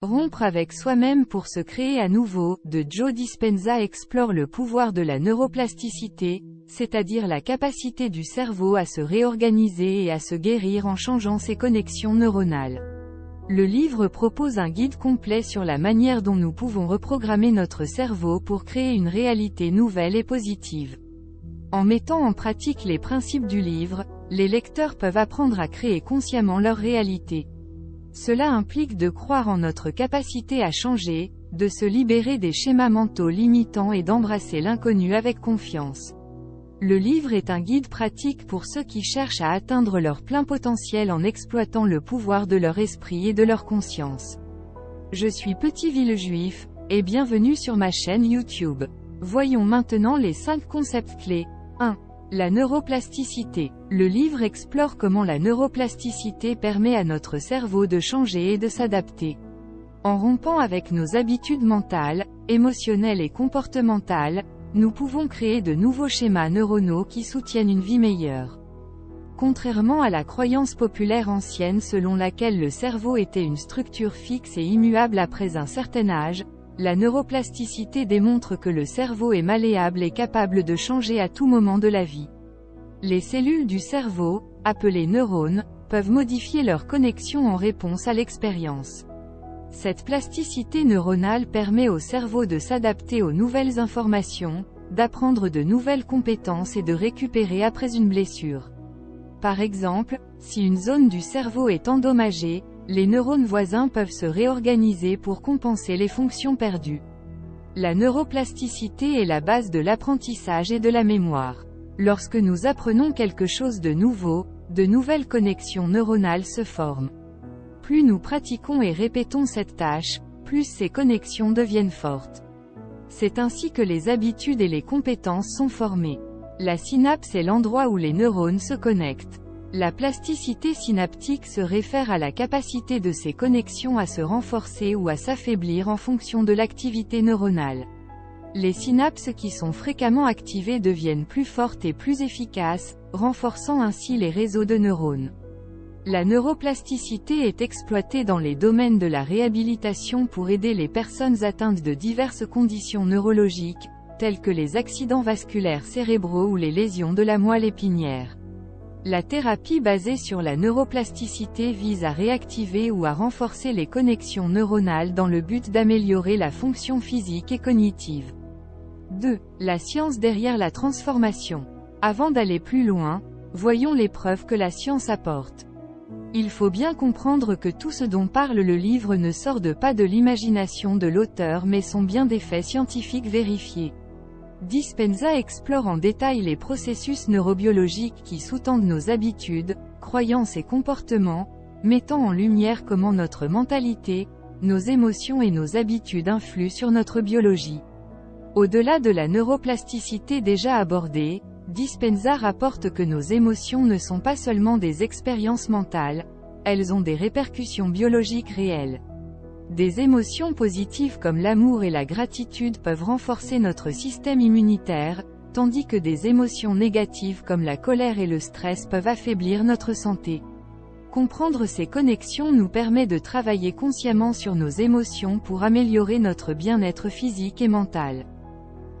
Rompre avec soi-même pour se créer à nouveau, de Joe Dispenza explore le pouvoir de la neuroplasticité, c'est-à-dire la capacité du cerveau à se réorganiser et à se guérir en changeant ses connexions neuronales. Le livre propose un guide complet sur la manière dont nous pouvons reprogrammer notre cerveau pour créer une réalité nouvelle et positive. En mettant en pratique les principes du livre, les lecteurs peuvent apprendre à créer consciemment leur réalité. Cela implique de croire en notre capacité à changer, de se libérer des schémas mentaux limitants et d'embrasser l'inconnu avec confiance. Le livre est un guide pratique pour ceux qui cherchent à atteindre leur plein potentiel en exploitant le pouvoir de leur esprit et de leur conscience. Je suis Petit Villejuif, et bienvenue sur ma chaîne YouTube. Voyons maintenant les 5 concepts clés. 1. La neuroplasticité. Le livre explore comment la neuroplasticité permet à notre cerveau de changer et de s'adapter. En rompant avec nos habitudes mentales, émotionnelles et comportementales, nous pouvons créer de nouveaux schémas neuronaux qui soutiennent une vie meilleure. Contrairement à la croyance populaire ancienne selon laquelle le cerveau était une structure fixe et immuable après un certain âge, la neuroplasticité démontre que le cerveau est malléable et capable de changer à tout moment de la vie. Les cellules du cerveau, appelées neurones, peuvent modifier leurs connexions en réponse à l'expérience. Cette plasticité neuronale permet au cerveau de s'adapter aux nouvelles informations, d'apprendre de nouvelles compétences et de récupérer après une blessure. Par exemple, si une zone du cerveau est endommagée, les neurones voisins peuvent se réorganiser pour compenser les fonctions perdues. La neuroplasticité est la base de l'apprentissage et de la mémoire. Lorsque nous apprenons quelque chose de nouveau, de nouvelles connexions neuronales se forment. Plus nous pratiquons et répétons cette tâche, plus ces connexions deviennent fortes. C'est ainsi que les habitudes et les compétences sont formées. La synapse est l'endroit où les neurones se connectent. La plasticité synaptique se réfère à la capacité de ces connexions à se renforcer ou à s'affaiblir en fonction de l'activité neuronale. Les synapses qui sont fréquemment activées deviennent plus fortes et plus efficaces, renforçant ainsi les réseaux de neurones. La neuroplasticité est exploitée dans les domaines de la réhabilitation pour aider les personnes atteintes de diverses conditions neurologiques, telles que les accidents vasculaires cérébraux ou les lésions de la moelle épinière. La thérapie basée sur la neuroplasticité vise à réactiver ou à renforcer les connexions neuronales dans le but d'améliorer la fonction physique et cognitive. 2. La science derrière la transformation. Avant d'aller plus loin, voyons les preuves que la science apporte. Il faut bien comprendre que tout ce dont parle le livre ne sort pas de l'imagination de l'auteur mais sont bien des faits scientifiques vérifiés. Dispenza explore en détail les processus neurobiologiques qui sous-tendent nos habitudes, croyances et comportements, mettant en lumière comment notre mentalité, nos émotions et nos habitudes influent sur notre biologie. Au-delà de la neuroplasticité déjà abordée, Dispenza rapporte que nos émotions ne sont pas seulement des expériences mentales, elles ont des répercussions biologiques réelles. Des émotions positives comme l'amour et la gratitude peuvent renforcer notre système immunitaire, tandis que des émotions négatives comme la colère et le stress peuvent affaiblir notre santé. Comprendre ces connexions nous permet de travailler consciemment sur nos émotions pour améliorer notre bien-être physique et mental.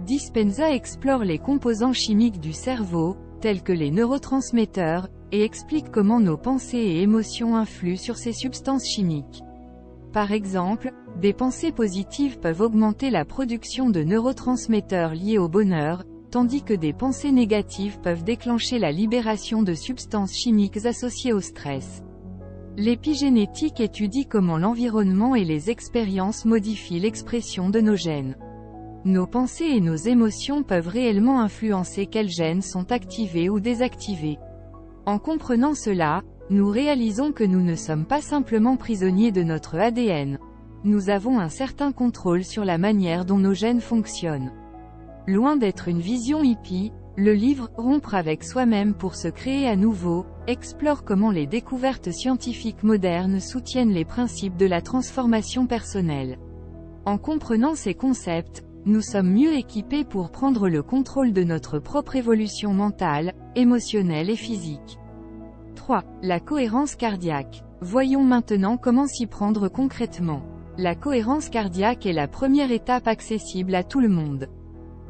Dispenza explore les composants chimiques du cerveau, tels que les neurotransmetteurs, et explique comment nos pensées et émotions influent sur ces substances chimiques. Par exemple, des pensées positives peuvent augmenter la production de neurotransmetteurs liés au bonheur, tandis que des pensées négatives peuvent déclencher la libération de substances chimiques associées au stress. L'épigénétique étudie comment l'environnement et les expériences modifient l'expression de nos gènes. Nos pensées et nos émotions peuvent réellement influencer quels gènes sont activés ou désactivés. En comprenant cela, nous réalisons que nous ne sommes pas simplement prisonniers de notre ADN. Nous avons un certain contrôle sur la manière dont nos gènes fonctionnent. Loin d'être une vision hippie, le livre « Rompre avec soi-même pour se créer à nouveau » explore comment les découvertes scientifiques modernes soutiennent les principes de la transformation personnelle. En comprenant ces concepts, nous sommes mieux équipés pour prendre le contrôle de notre propre évolution mentale, émotionnelle et physique. 3. La cohérence cardiaque. Voyons maintenant comment s'y prendre concrètement. La cohérence cardiaque est la première étape accessible à tout le monde.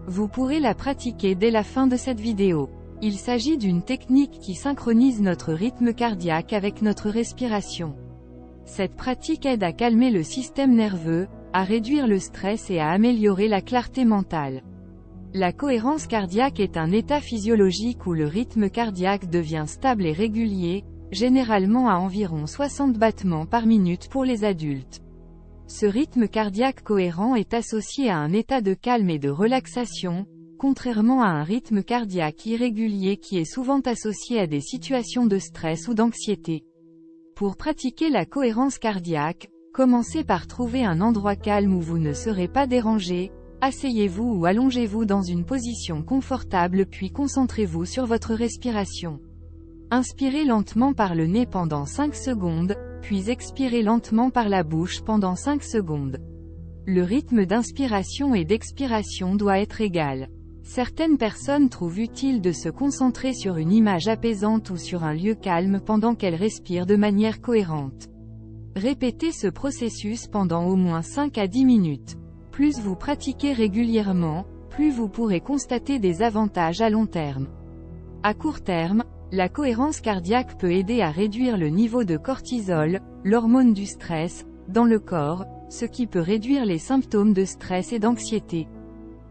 Vous pourrez la pratiquer dès la fin de cette vidéo. Il s'agit d'une technique qui synchronise notre rythme cardiaque avec notre respiration. Cette pratique aide à calmer le système nerveux, à réduire le stress et à améliorer la clarté mentale. La cohérence cardiaque est un état physiologique où le rythme cardiaque devient stable et régulier, généralement à environ 60 battements par minute pour les adultes. Ce rythme cardiaque cohérent est associé à un état de calme et de relaxation, contrairement à un rythme cardiaque irrégulier qui est souvent associé à des situations de stress ou d'anxiété. Pour pratiquer la cohérence cardiaque, commencez par trouver un endroit calme où vous ne serez pas dérangé. Asseyez-vous ou allongez-vous dans une position confortable puis concentrez-vous sur votre respiration. Inspirez lentement par le nez pendant 5 secondes, puis expirez lentement par la bouche pendant 5 secondes. Le rythme d'inspiration et d'expiration doit être égal. Certaines personnes trouvent utile de se concentrer sur une image apaisante ou sur un lieu calme pendant qu'elles respirent de manière cohérente. Répétez ce processus pendant au moins 5 à 10 minutes. Plus vous pratiquez régulièrement, plus vous pourrez constater des avantages à long terme. À court terme, la cohérence cardiaque peut aider à réduire le niveau de cortisol, l'hormone du stress, dans le corps, ce qui peut réduire les symptômes de stress et d'anxiété.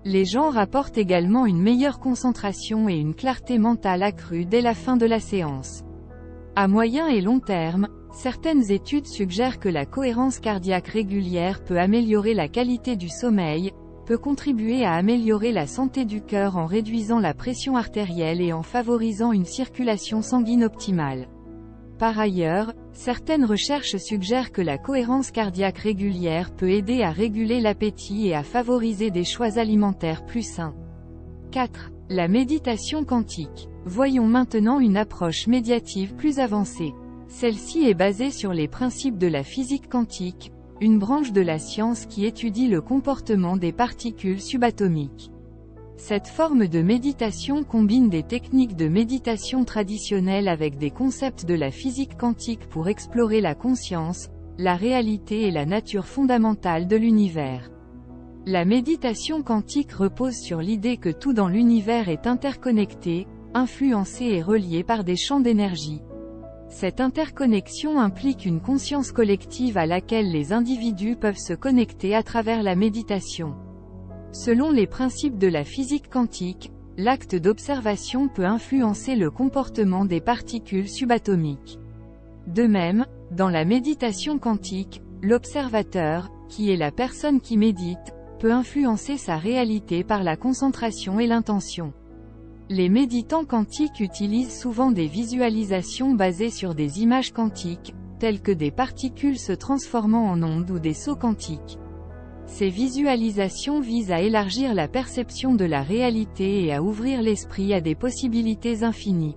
Les gens rapportent également une meilleure concentration et une clarté mentale accrue dès la fin de la séance. À moyen et long terme, certaines études suggèrent que la cohérence cardiaque régulière peut améliorer la qualité du sommeil, peut contribuer à améliorer la santé du cœur en réduisant la pression artérielle et en favorisant une circulation sanguine optimale. Par ailleurs, certaines recherches suggèrent que la cohérence cardiaque régulière peut aider à réguler l'appétit et à favoriser des choix alimentaires plus sains. 4. La méditation quantique. Voyons maintenant une approche médiative plus avancée. Celle-ci est basée sur les principes de la physique quantique, une branche de la science qui étudie le comportement des particules subatomiques. Cette forme de méditation combine des techniques de méditation traditionnelles avec des concepts de la physique quantique pour explorer la conscience, la réalité et la nature fondamentale de l'univers. La méditation quantique repose sur l'idée que tout dans l'univers est interconnecté, influencé et relié par des champs d'énergie. Cette interconnexion implique une conscience collective à laquelle les individus peuvent se connecter à travers la méditation. Selon les principes de la physique quantique, l'acte d'observation peut influencer le comportement des particules subatomiques. De même, dans la méditation quantique, l'observateur, qui est la personne qui médite, peut influencer sa réalité par la concentration et l'intention. Les méditants quantiques utilisent souvent des visualisations basées sur des images quantiques, telles que des particules se transformant en ondes ou des sauts quantiques. Ces visualisations visent à élargir la perception de la réalité et à ouvrir l'esprit à des possibilités infinies.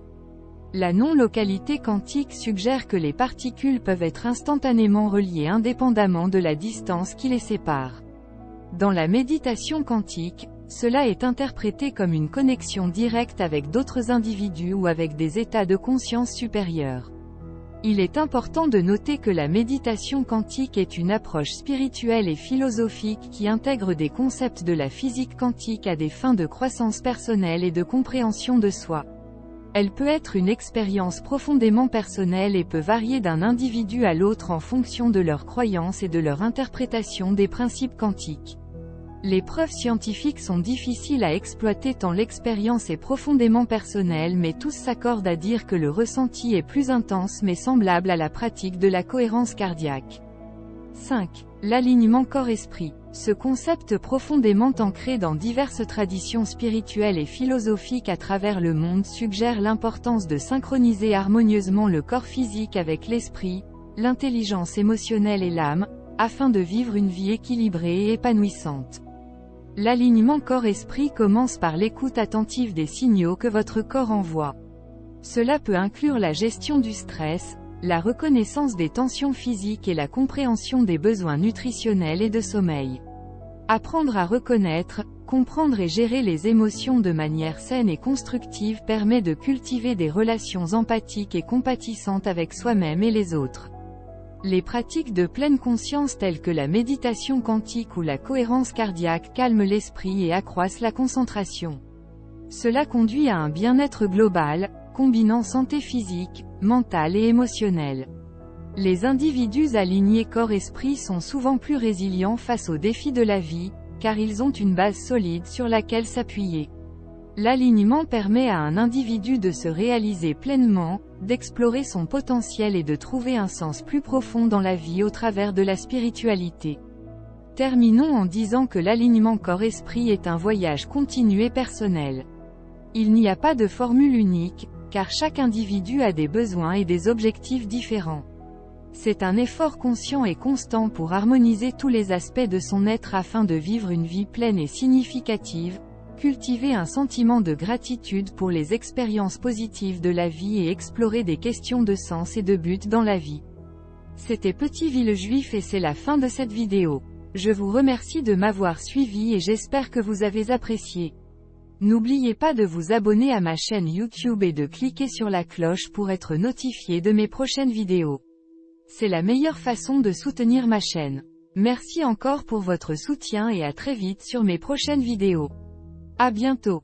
La non-localité quantique suggère que les particules peuvent être instantanément reliées indépendamment de la distance qui les sépare. Dans la méditation quantique, cela est interprété comme une connexion directe avec d'autres individus ou avec des états de conscience supérieurs. Il est important de noter que la méditation quantique est une approche spirituelle et philosophique qui intègre des concepts de la physique quantique à des fins de croissance personnelle et de compréhension de soi. Elle peut être une expérience profondément personnelle et peut varier d'un individu à l'autre en fonction de leurs croyances et de leur interprétation des principes quantiques. Les preuves scientifiques sont difficiles à exploiter tant l'expérience est profondément personnelle, mais tous s'accordent à dire que le ressenti est plus intense mais semblable à la pratique de la cohérence cardiaque. 5. L'alignement corps-esprit. Ce concept profondément ancré dans diverses traditions spirituelles et philosophiques à travers le monde suggère l'importance de synchroniser harmonieusement le corps physique avec l'esprit, l'intelligence émotionnelle et l'âme, afin de vivre une vie équilibrée et épanouissante. L'alignement corps-esprit commence par l'écoute attentive des signaux que votre corps envoie. Cela peut inclure la gestion du stress, la reconnaissance des tensions physiques et la compréhension des besoins nutritionnels et de sommeil. Apprendre à reconnaître, comprendre et gérer les émotions de manière saine et constructive permet de cultiver des relations empathiques et compatissantes avec soi-même et les autres. Les pratiques de pleine conscience telles que la méditation quantique ou la cohérence cardiaque calment l'esprit et accroissent la concentration. Cela conduit à un bien-être global, combinant santé physique, mentale et émotionnelle. Les individus alignés corps-esprit sont souvent plus résilients face aux défis de la vie, car ils ont une base solide sur laquelle s'appuyer. L'alignement permet à un individu de se réaliser pleinement, d'explorer son potentiel et de trouver un sens plus profond dans la vie au travers de la spiritualité. Terminons en disant que l'alignement corps-esprit est un voyage continu et personnel. Il n'y a pas de formule unique, car chaque individu a des besoins et des objectifs différents. C'est un effort conscient et constant pour harmoniser tous les aspects de son être afin de vivre une vie pleine et significative, cultiver un sentiment de gratitude pour les expériences positives de la vie et explorer des questions de sens et de but dans la vie. C'était Petit Villejuif et c'est la fin de cette vidéo. Je vous remercie de m'avoir suivi et j'espère que vous avez apprécié. N'oubliez pas de vous abonner à ma chaîne YouTube et de cliquer sur la cloche pour être notifié de mes prochaines vidéos. C'est la meilleure façon de soutenir ma chaîne. Merci encore pour votre soutien et à très vite sur mes prochaines vidéos. À bientôt.